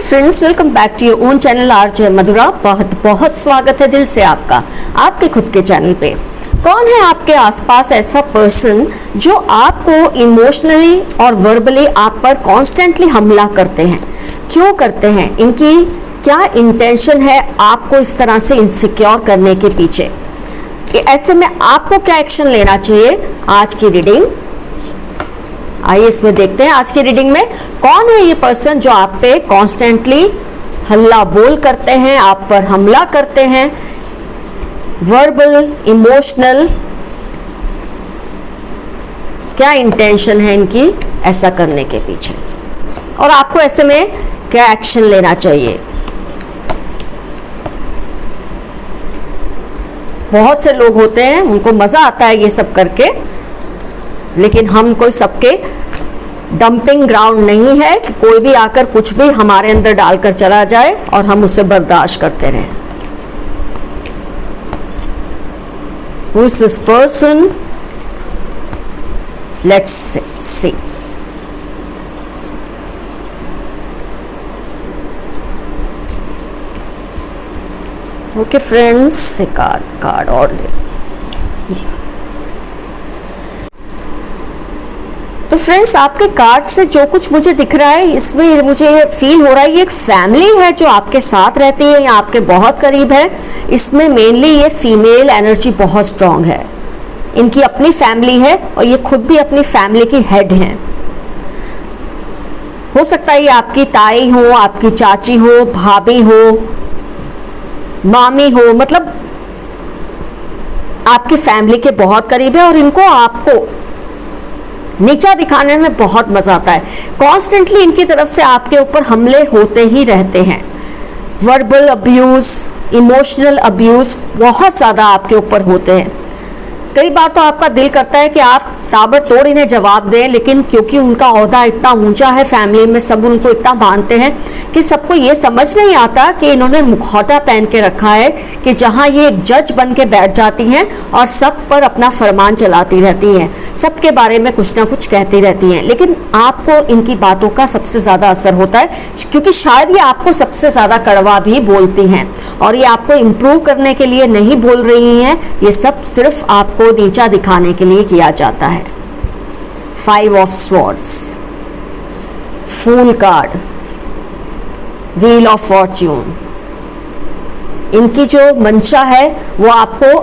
Friends, welcome back to your own channel RJ Madhura. बहुत बहुत स्वागत है दिल से आपका आपके खुद के चैनल पे। कौन है आपके आसपास ऐसा पर्सन जो आपको इमोशनली और वर्बली आप पर कॉन्स्टेंटली हमला करते हैं? क्यों करते हैं? इनकी क्या इंटेंशन है आपको इस तरह से इनसिक्योर करने के पीछे? ऐसे में आपको क्या एक्शन लेना चाहिए? आज की रीडिंग आइए इसमें देखते हैं। आज की रीडिंग में कौन है ये पर्सन जो आप पे कॉन्स्टेंटली हल्ला बोल करते हैं, आप पर हमला करते हैं, वर्बल, इमोशनल। क्या इंटेंशन है इनकी ऐसा करने के पीछे, और आपको ऐसे में क्या एक्शन लेना चाहिए? बहुत से लोग होते हैं, उनको मजा आता है ये सब करके, लेकिन हम कोई सबके डंपिंग ग्राउंड नहीं है कि कोई भी आकर कुछ भी हमारे अंदर डालकर चला जाए और हम उसे बर्दाश्त करते रहें। Who is this person? Let's see. Okay friends, एक कार्ड और ले। तो फ्रेंड्स, आपके कार्ड से जो कुछ मुझे दिख रहा है, इसमें मुझे फील हो रहा है ये एक फैमिली है जो आपके साथ रहती है या आपके बहुत करीब है। इसमें मेनली ये फीमेल एनर्जी बहुत स्ट्रांग है। इनकी अपनी फैमिली है और ये खुद भी अपनी फैमिली की हेड हैं। हो सकता है ये आपकी ताई हो, आपकी चाची हो, भाभी हो, मामी हो, मतलब आपकी फैमिली के बहुत करीब है और इनको आपको नीचा दिखाने में बहुत मजा आता है। कॉन्स्टेंटली इनकी तरफ से आपके ऊपर हमले होते ही रहते हैं। वर्बल अब्यूज, इमोशनल अब्यूज बहुत ज़्यादा आपके ऊपर होते हैं। कई बार तो आपका दिल करता है कि आप ताबड़तोड़ इन्हें जवाब दें, लेकिन क्योंकि उनका ओहदा इतना ऊंचा है, फैमिली में सब उनको इतना मानते हैं कि सबको ये समझ नहीं आता कि इन्होंने मुखौटा पहन के रखा है कि जहाँ ये एक जज बन के बैठ जाती हैं और सब पर अपना फरमान चलाती रहती हैं, सबके बारे में कुछ ना कुछ कहती रहती हैं। लेकिन आपको इनकी बातों का सबसे ज़्यादा असर होता है, क्योंकि शायद ये आपको सबसे ज़्यादा कड़वा भी बोलती हैं और ये आपको इम्प्रूव करने के लिए नहीं बोल रही हैं। ये सब सिर्फ आपको नीचा दिखाने के लिए किया जाता है। 5 of Swords, fool card, wheel of fortune. इनकी जो मंशा है वो आपको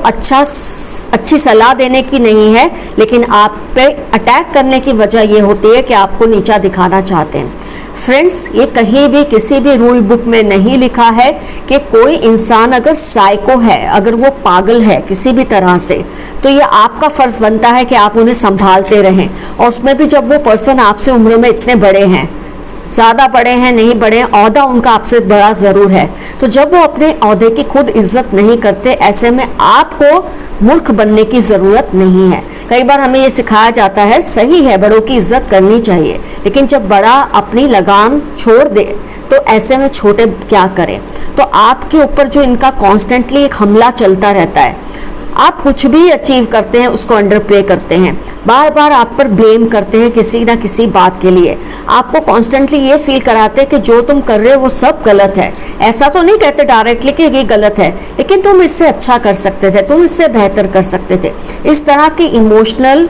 अच्छी सलाह देने की नहीं है, लेकिन आप पे अटैक करने की वजह ये होती है कि आपको नीचा दिखाना चाहते हैं। फ्रेंड्स, ये कहीं भी किसी भी रूल बुक में नहीं लिखा है कि कोई इंसान अगर साइको है, अगर वो पागल है किसी भी तरह से, तो ये आपका फ़र्ज़ बनता है कि आप उन्हें संभालते रहें। और उसमें भी जब वो पर्सन आपसे उम्र में इतने बड़े हैं, ज़्यादा बड़े हैं नहीं बड़े, ओहदा उनका आपसे बड़ा ज़रूर है, तो जब वो अपने ओहदे की खुद इज्जत नहीं करते, ऐसे में आपको मूर्ख बनने की ज़रूरत नहीं है। कई बार हमें ये सिखाया जाता है, सही है बड़ों की इज्जत करनी चाहिए, लेकिन जब बड़ा अपनी लगाम छोड़ दे तो ऐसे में छोटे क्या करें? तो आपके ऊपर जो इनका कॉन्स्टेंटली एक हमला चलता रहता है, आप कुछ भी अचीव करते हैं उसको अंडर प्ले करते हैं, बार बार आप पर ब्लेम करते हैं किसी ना किसी बात के लिए, आपको कॉन्स्टेंटली ये फील कराते हैं कि जो तुम कर रहे हो वो सब गलत है। ऐसा तो नहीं कहते डायरेक्टली कि ये गलत है, लेकिन तुम इससे अच्छा कर सकते थे, तुम इससे बेहतर कर सकते थे। इस तरह की इमोशनल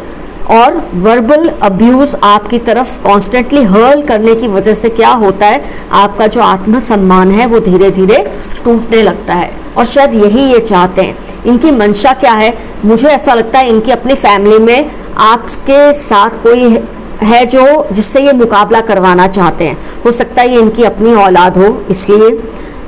और वर्बल अब्यूज़ आपकी तरफ कॉन्स्टेंटली हर्ल करने की वजह से क्या होता है, आपका जो आत्मसम्मान है वो धीरे धीरे टूटने लगता है। और शायद यही ये चाहते हैं। इनकी मंशा क्या है? मुझे ऐसा लगता है इनकी अपनी फैमिली में आपके साथ कोई है जो जिससे ये मुकाबला करवाना चाहते हैं। हो सकता है ये इनकी अपनी औलाद हो, इसलिए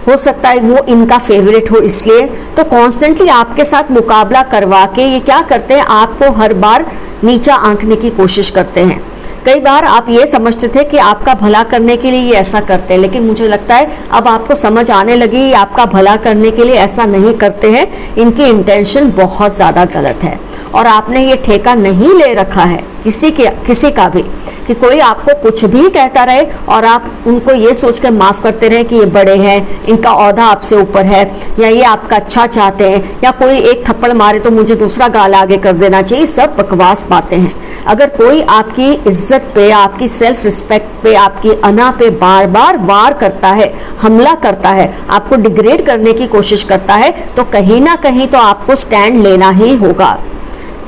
हो सकता है वो इनका फेवरेट हो, इसलिए तो कॉन्स्टेंटली आपके साथ मुकाबला करवा के ये क्या करते हैं, आपको हर बार नीचा आंकने की कोशिश करते हैं। कई बार आप ये समझते थे कि आपका भला करने के लिए ये ऐसा करते हैं, लेकिन मुझे लगता है अब आपको समझ आने लगी ये आपका भला करने के लिए ऐसा नहीं करते हैं। इनकी इंटेंशन बहुत ज़्यादा गलत है और आपने ये ठेका नहीं ले रखा है किसी का भी, कि कोई आपको कुछ भी कहता रहे और आप उनको ये सोचकर माफ़ करते रहे कि ये बड़े हैं, इनका ओहदा आपसे ऊपर है, या ये आपका अच्छा चाहते हैं, या कोई एक थप्पड़ मारे तो मुझे दूसरा गाल आगे कर देना चाहिए, सब बकवास बातें हैं। अगर कोई आपकी इज्जत पे, आपकी सेल्फ रिस्पेक्ट पे, आपकी अना पे बार बार वार करता है, हमला करता है, आपको डिग्रेड करने की कोशिश करता है, तो कहीं ना कहीं तो आपको स्टैंड लेना ही होगा।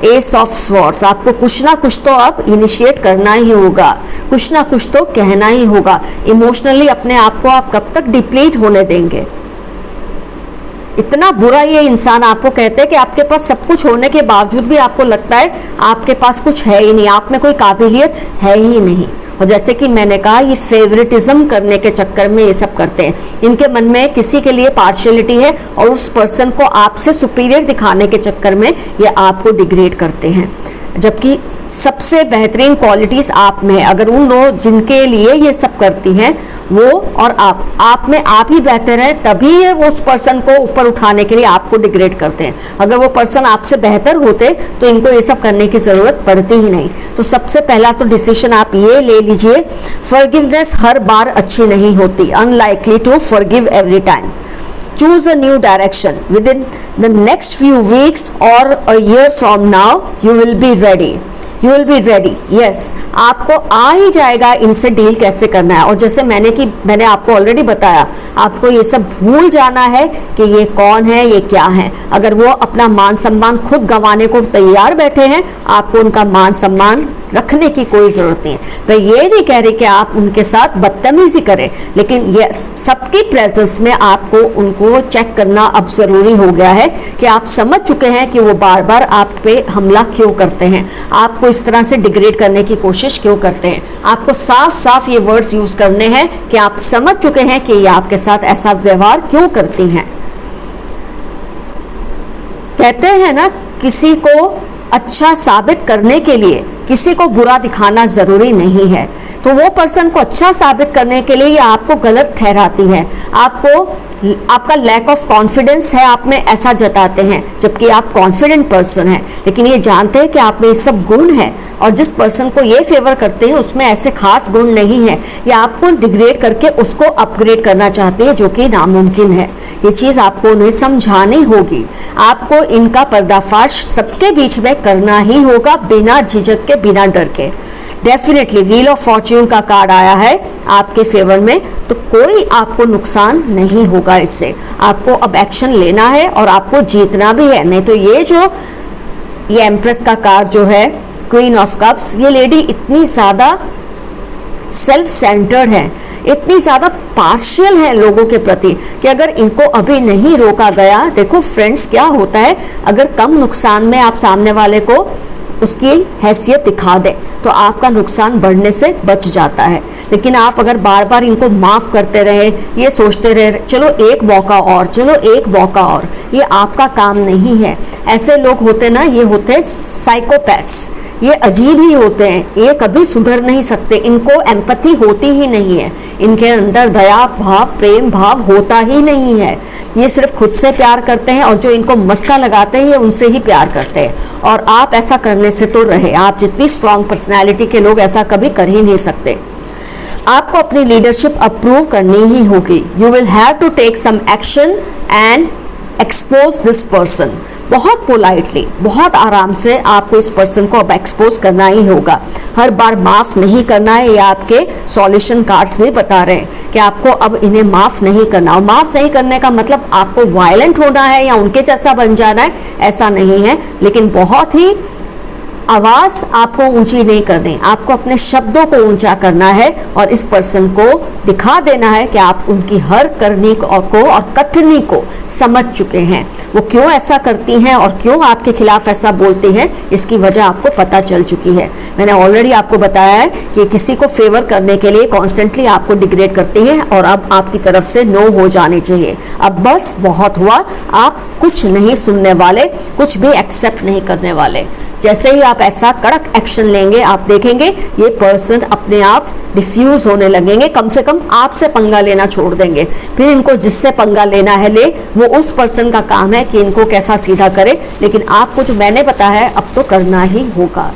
एस ऑफ स्वॉर्ड्स, आपको कुछ ना कुछ तो अब इनिशिएट करना ही होगा, कुछ ना कुछ तो कहना ही होगा। इमोशनली अपने आप को आप कब तक डिप्लीट होने देंगे? इतना बुरा ये इंसान आपको कहते हैं कि आपके पास सब कुछ होने के बावजूद भी आपको लगता है आपके पास कुछ है ही नहीं, आप में कोई काबिलियत है ही नहीं। और जैसे कि मैंने कहा, ये फेवरेटिज्म करने के चक्कर में ये सब करते हैं। इनके मन में किसी के लिए पार्शियलिटी है और उस पर्सन को आपसे सुपीरियर दिखाने के चक्कर में ये आपको डिग्रेड करते हैं, जबकि सबसे बेहतरीन क्वालिटीज़ आप में है। अगर उन लोग जिनके लिए ये सब करती हैं वो और आप में आप ही बेहतर है, तभी ये उस पर्सन को ऊपर उठाने के लिए आपको डिग्रेड करते हैं। अगर वो पर्सन आपसे बेहतर होते तो इनको ये सब करने की ज़रूरत पड़ती ही नहीं। तो सबसे पहला तो डिसीजन आप ये ले लीजिए, फॉरगिवनेस हर बार अच्छी नहीं होती, unlikely to forgive every time. Choose a new direction. Within the next few weeks or a year from now, you will be ready. You will be ready. Yes, आपको आ ही जाएगा इनसे डील कैसे करना है। और जैसे मैंने आपको ऑलरेडी बताया, आपको ये सब भूल जाना है कि ये कौन है, ये क्या है। अगर वो अपना मान सम्मान खुद गंवाने को तैयार बैठे हैं, आपको उनका मान सम्मान रखने की कोई ज़रूरत नहीं है। मैं ये नहीं कह रही कि आप उनके साथ बदतमीजी करें, लेकिन यस, सबकी प्रेजेंस में आपको उनको चेक करना अब ज़रूरी हो गया है कि आप समझ चुके हैं कि वो बार बार आप पे हमला क्यों करते हैं, आपको इस तरह से डिग्रेड करने की कोशिश क्यों करते हैं। आपको साफ साफ ये वर्ड्स यूज़ करने हैं कि आप समझ चुके हैं कि ये आपके साथ ऐसा व्यवहार क्यों करती हैं। कहते हैं ना, किसी को अच्छा साबित करने के लिए किसी को बुरा दिखाना ज़रूरी नहीं है। तो वो पर्सन को अच्छा साबित करने के लिए ये आपको गलत ठहराती है, आपका लैक ऑफ कॉन्फिडेंस है आप में, ऐसा जताते हैं, जबकि आप कॉन्फिडेंट पर्सन हैं। लेकिन ये जानते हैं कि आप में ये सब गुण है, और जिस पर्सन को ये फेवर करते हैं उसमें ऐसे खास गुण नहीं है। ये आपको डिग्रेड करके उसको अपग्रेड करना चाहती है, जो कि नामुमकिन है। ये चीज़ आपको उन्हें समझानी होगी। आपको इनका पर्दाफाश सबके बीच में करना ही होगा, बिना झिझक के, बिना डर के। डेफिनेटली व्हील ऑफ फॉर्च्यून का कार्ड आया है आपके फेवर में, तो कोई आपको नुकसान नहीं होगा इससे। आपको अब एक्शन लेना है और आपको जीतना भी है। नहीं तो ये एम्प्रेस का कार्ड जो है, क्वीन ऑफ कप्स, ये लेडी इतनी ज़्यादा सेल्फ सेंटर्ड है, इतनी ज़्यादा पार्शियल है लोगों के प्रति, कि अगर इनको अभी नहीं रोका गया, देखो फ्रेंड्स क्या होता है, अगर कम नुकसान में आप सामने वाले को उसकी हैसियत दिखा दें तो आपका नुकसान बढ़ने से बच जाता है। लेकिन आप अगर बार बार इनको माफ़ करते रहे, ये सोचते रहे चलो एक मौका और, चलो एक मौका और, ये आपका काम नहीं है। ऐसे लोग होते ना, ये होते हैं साइकोपैथ्स, ये अजीब ही होते हैं, ये कभी सुधर नहीं सकते, इनको एम्पैथी होती ही नहीं है, इनके अंदर दया भाव, प्रेम भाव होता ही नहीं है। ये सिर्फ खुद से प्यार करते हैं और जो इनको मस्का लगाते हैं ये उनसे ही प्यार करते हैं। और आप ऐसा करने से तो रहे, आप जितनी स्ट्रॉन्ग पर्सनैलिटी के लोग ऐसा कभी कर ही नहीं सकते। आपको अपनी लीडरशिप अप्रूव करनी ही होगी। You will have to take some action and expose this person. बहुत पोलाइटली, बहुत आराम से आपको इस पर्सन को अब एक्सपोज करना ही होगा। हर बार माफ़ नहीं करना है, ये आपके सॉल्यूशन कार्ड्स भी बता रहे हैं कि आपको अब इन्हें माफ़ नहीं करना। और माफ़ नहीं करने का मतलब आपको वायलेंट होना है या उनके जैसा बन जाना है, ऐसा नहीं है। लेकिन बहुत ही आवाज़ आपको ऊंची नहीं करनी, आपको अपने शब्दों को ऊंचा करना है और इस पर्सन को दिखा देना है कि आप उनकी हर करनी को और कथनी को समझ चुके हैं। वो क्यों ऐसा करती हैं और क्यों आपके खिलाफ ऐसा बोलती हैं, इसकी वजह आपको पता चल चुकी है। मैंने ऑलरेडी आपको बताया है कि किसी को फेवर करने के लिए कॉन्स्टेंटली आपको डिग्रेड करती हैं और अब आपकी तरफ से नो हो जानी चाहिए। अब बस बहुत हुआ, आप कुछ नहीं सुनने वाले, कुछ भी एक्सेप्ट नहीं करने वाले। जैसे ही आप ऐसा कड़क एक्शन लेंगे, आप देखेंगे ये पर्सन अपने आप डिफ्यूज होने लगेंगे, कम से कम आपसे पंगा लेना छोड़ देंगे। फिर इनको जिससे पंगा लेना है ले, वो उस पर्सन का काम है कि इनको कैसा सीधा करे, लेकिन आपको जो मैंने बताया है अब तो करना ही होगा।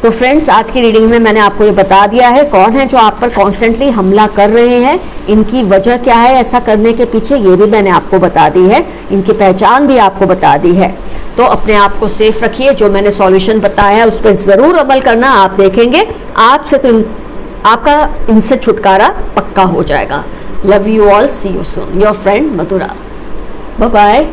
तो फ्रेंड्स, आज की रीडिंग में मैंने आपको ये बता दिया है कौन है जो आप पर कॉन्स्टेंटली हमला कर रहे हैं, इनकी वजह क्या है ऐसा करने के पीछे, ये भी मैंने आपको बता दी है, इनकी पहचान भी आपको बता दी है। तो अपने आप को सेफ रखिए, जो मैंने सॉल्यूशन बताया है उस पर ज़रूर अमल करना। आप देखेंगे आपसे तो आपका इनसे छुटकारा पक्का हो जाएगा। Love you all, see you soon, your friend Madhura, bye bye.